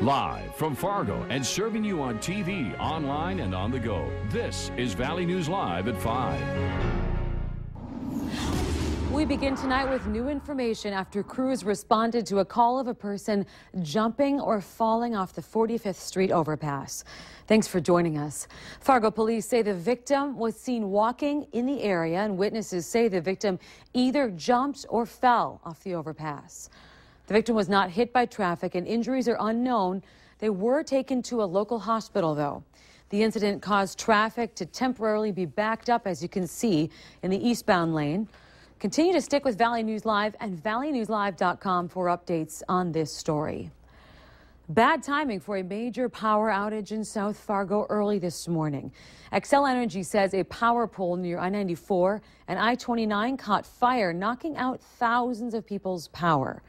Live from Fargo and serving you on TV, online, and on the go. This is Valley News Live at 5. We begin tonight with new information after crews responded to a call of a person jumping or falling off the 45th Street overpass. Thanks for joining us. Fargo police say the victim was seen walking in the area, and witnesses say the victim either jumped or fell off the overpass. The victim was not hit by traffic and injuries are unknown. They were taken to a local hospital, though. The incident caused traffic to temporarily be backed up, as you can see, in the eastbound lane. Continue to stick with Valley News Live and valleynewslive.com for updates on this story. Bad timing for a major power outage in South Fargo early this morning. Xcel Energy says a power pole near I-94 and I-29 caught fire, knocking out thousands of people's power.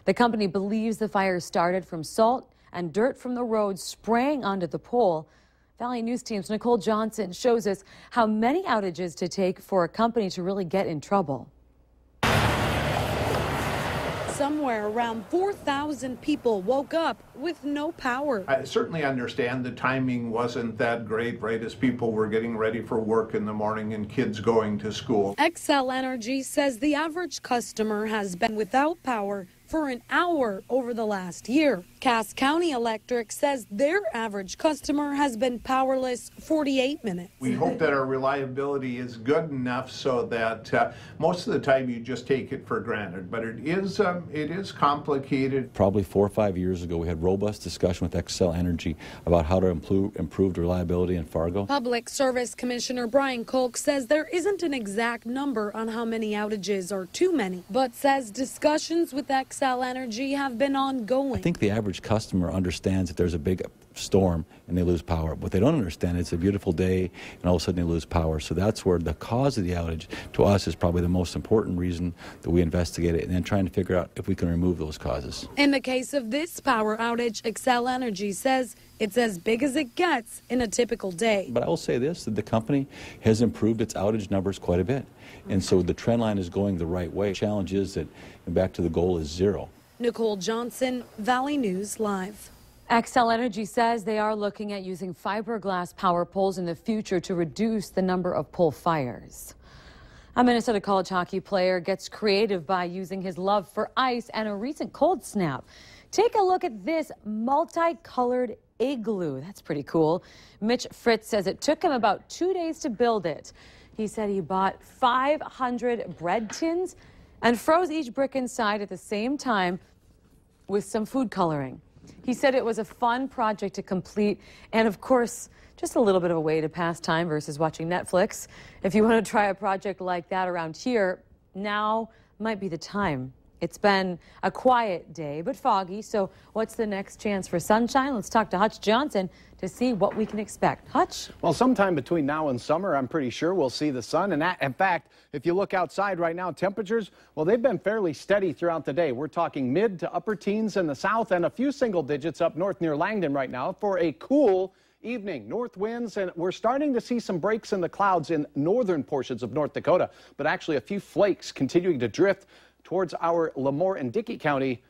The company believes the fire started from salt and dirt from the road spraying onto the pole. Valley News Team's Nicole Johnson shows us how many outages to take for a company to really get in trouble. Somewhere around 4,000 people woke up with no power. I certainly understand the timing wasn't that great, right, as people were getting ready for work in the morning and kids going to school. Xcel Energy says the average customer has been without power for an hour over the last year. Cass County Electric says their average customer has been powerless 48 minutes. We hope that our reliability is good enough so that most of the time you just take it for granted, but it is complicated. Probably 4 or 5 years ago, we had robust discussion with Xcel Energy about how to improve the reliability in Fargo. Public Service Commissioner Brian Kolk says there isn't an exact number on how many outages are too many, but says discussions with Xcel Energy have been ongoing. I think the average customer understands that there's a big storm and they lose power. What they don't understand, it's a beautiful day and all of a sudden they lose power. So that's where the cause of the outage to us is probably the most important reason that we investigate it and then trying to figure out if we can remove those causes. In the case of this power outage, Xcel Energy says it's as big as it gets in a typical day. But I will say this, that the company has improved its outage numbers quite a bit. And so the trend line is going the right way. The challenge is that, and back to the goal, is zero. Nicole Johnson, Valley News Live. Xcel Energy says they are looking at using fiberglass power poles in the future to reduce the number of pole fires. A Minnesota college hockey player gets creative by using his love for ice and a recent cold snap. Take a look at this multicolored igloo. That's pretty cool. Mitch Fritz says it took him about 2 days to build it. He said he bought 500 bread tins and froze each brick inside at the same time with some food coloring. He said it was a fun project to complete and, of course, just a little bit of a way to pass time versus watching Netflix. If you want to try a project like that around here, now might be the time. It's been a quiet day, but foggy, so what's the next chance for sunshine? Let's talk to Hutch Johnson to see what we can expect. Hutch? Well, sometime between now and summer, I'm pretty sure we'll see the sun. And in fact, if you look outside right now, temperatures, well, they've been fairly steady throughout the day. We're talking mid to upper teens in the south and a few single digits up north near Langdon right now for a cool evening. North winds, and we're starting to see some breaks in the clouds in northern portions of North Dakota, but actually a few flakes continuing to drift towards our Lemoore and Dickey County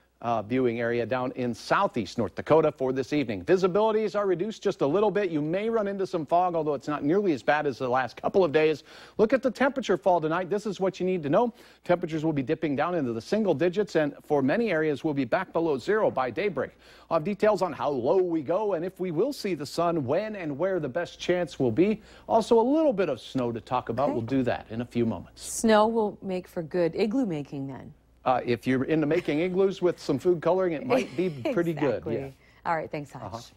viewing area down in southeast North Dakota for this evening. Visibilities are reduced just a little bit. You may run into some fog, although it's not nearly as bad as the last couple of days. Look at the temperature fall tonight. This is what you need to know. Temperatures will be dipping down into the single digits, and for many areas we'll be back below zero by daybreak. I'll have details on how low we go and if we will see the sun, when and where the best chance will be. Also a little bit of snow to talk about. Okay. We'll do that in a few moments. Snow will make for good igloo making then. If you're into making igloos with some food coloring, it might be pretty exactly. good. Yeah. All right, thanks, Hutch.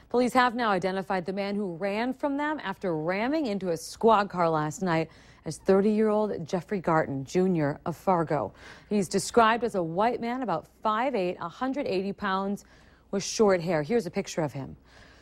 Police have now identified the man who ran from them after ramming into a squad car last night as 30-year-old Jeffrey Garton, Jr. of Fargo. He's described as a white man, about 5'8", 180 pounds, with short hair. Here's a picture of him.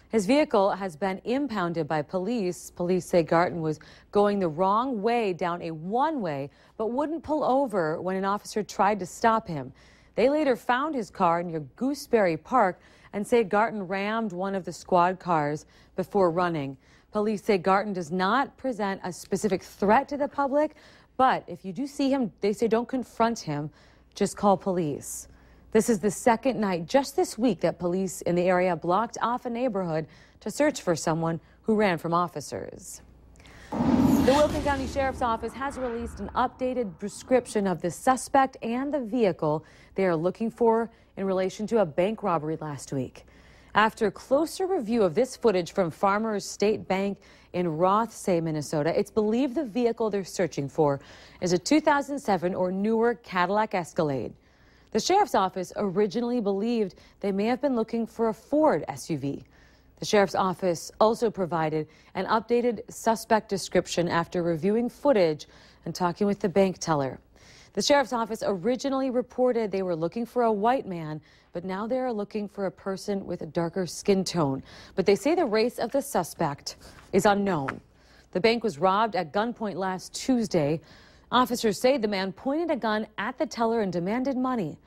His vehicle has been impounded by police. Police say Garton was going the wrong way down a one-way, but wouldn't pull over when an officer tried to stop him. They later found his car near Gooseberry Park and say Garton rammed one of the squad cars before running. Police say Garton does not present a specific threat to the public, but if you do see him, they say don't confront him, just call police. This is the second night just this week that police in the area blocked off a neighborhood to search for someone who ran from officers. The Wilton County Sheriff's Office has released an updated description of the suspect and the vehicle they are looking for in relation to a bank robbery last week. After closer review of this footage from Farmers State Bank in Rothsay, Minnesota, it's believed the vehicle they're searching for is a 2007 or newer Cadillac Escalade. The Sheriff's Office originally believed they may have been looking for a Ford SUV. The Sheriff's Office also provided an updated suspect description after reviewing footage and talking with the bank teller. The Sheriff's Office originally reported they were looking for a white man, but now they are looking for a person with a darker skin tone. But they say the race of the suspect is unknown. The bank was robbed at gunpoint last Tuesday. Officers say the man pointed a gun at the teller and demanded money.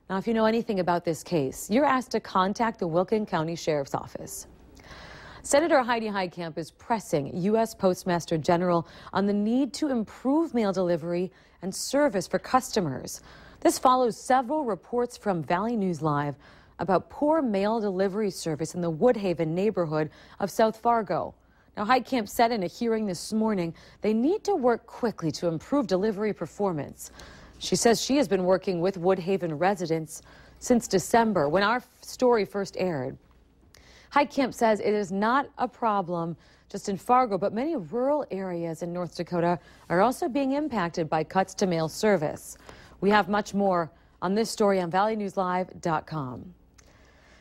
Now, if you know anything about this case, you're asked to contact the Wilton County Sheriff's Office. Senator Heidi Heitkamp is pressing U.S. Postmaster General on the need to improve mail delivery and service for customers. This follows several reports from Valley News Live about poor mail delivery service in the Woodhaven neighborhood of South Fargo. Now, Heitkamp said in a hearing this morning they need to work quickly to improve delivery performance. She says she has been working with Woodhaven residents since December, when our story first aired. Heitkamp says it is not a problem just in Fargo, but many rural areas in North Dakota are also being impacted by cuts to mail service. We have much more on this story on valleynewslive.com.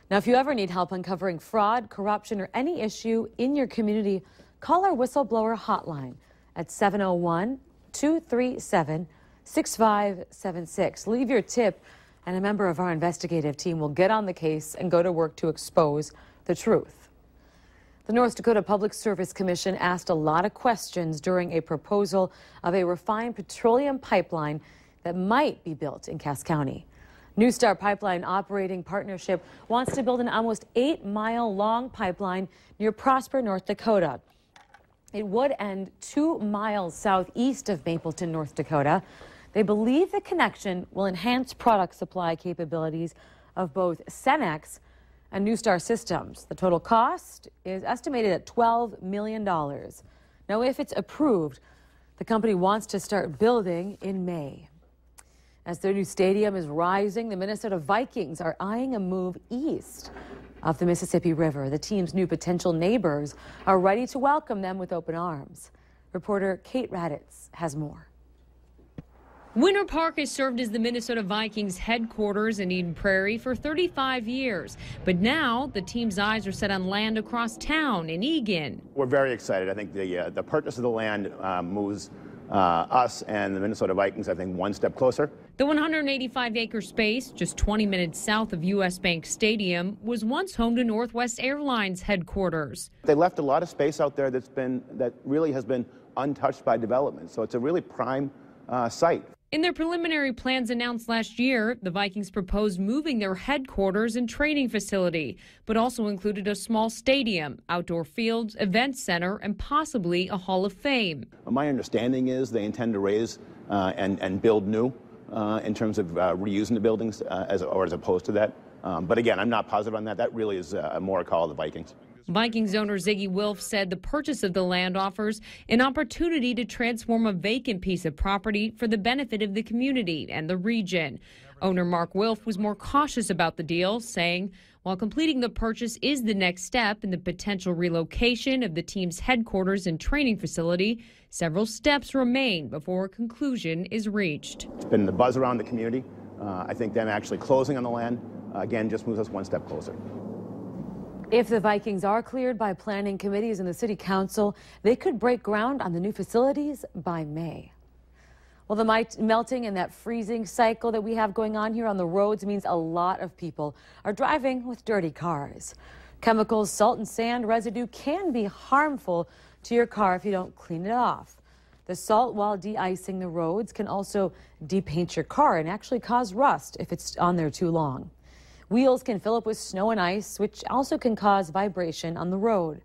Now, if you ever need help uncovering fraud, corruption, or any issue in your community, call our whistleblower hotline at 701-237-6576. Leave your tip, and a member of our investigative team will get on the case and go to work to expose the truth. The North Dakota Public Service Commission asked a lot of questions during a proposal of a refined petroleum pipeline that might be built in Cass County. New Star Pipeline Operating Partnership wants to build an almost 8-mile-long pipeline near Prosper, North Dakota. It would end 2 miles southeast of Mapleton, North Dakota. They believe the connection will enhance product supply capabilities of both Cenex and New Star Systems. The total cost is estimated at $12 million. Now, if it's approved, the company wants to start building in May. As their new stadium is rising, the Minnesota Vikings are eyeing a move east of the Mississippi River. The team's new potential neighbors are ready to welcome them with open arms. Reporter Kate Raditz has more. Winter Park has served as the Minnesota Vikings headquarters in Eden Prairie for 35 years. But now the team's eyes are set on land across town in Eagan. We're very excited. I think the purchase of the land moves us and the Minnesota Vikings, I think, one step closer. The 185-acre space, just 20 minutes south of U.S. Bank Stadium, was once home to Northwest Airlines headquarters. They left a lot of space out there that really has been untouched by development. So it's a really prime site. In their preliminary plans announced last year, the Vikings proposed moving their headquarters and training facility, but also included a small stadium, outdoor fields, event center, and possibly a Hall of Fame. My understanding is they intend to raise and build new in terms of reusing the buildings as opposed to that. But again, I'm not positive on that. That really is more a call of the Vikings. Vikings owner Ziggy Wilf said the purchase of the land offers an opportunity to transform a vacant piece of property for the benefit of the community and the region. Owner Mark Wilf was more cautious about the deal, saying, while completing the purchase is the next step in the potential relocation of the team's headquarters and training facility, several steps remain before a conclusion is reached. It's been the buzz around the community. I think them actually closing on the land, again, just moves us one step closer. If the Vikings are cleared by planning committees and the city council, they could break ground on the new facilities by May. Well, the melting and that freezing cycle that we have going on here on the roads means a lot of people are driving with dirty cars. Chemicals, salt and sand residue can be harmful to your car if you don't clean it off. The salt, while de-icing the roads, can also depaint your car and actually cause rust if it's on there too long. Wheels can fill up with snow and ice, which also can cause vibration on the road.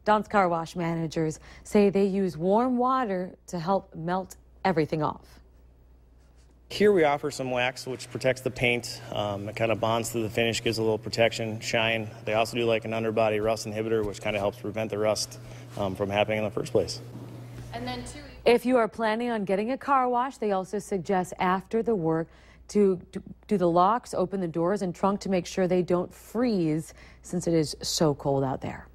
Don's Car Wash managers say they use warm water to help melt everything off. Here we offer some wax, which protects the paint. It kind of bonds to the finish, gives a little protection, shine. They also do like an underbody rust inhibitor, which kind of helps prevent the rust from happening in the first place. And then if you are planning on getting a car wash, they also suggest after the work to do the locks, open the doors and trunk to make sure they don't freeze since it is so cold out there.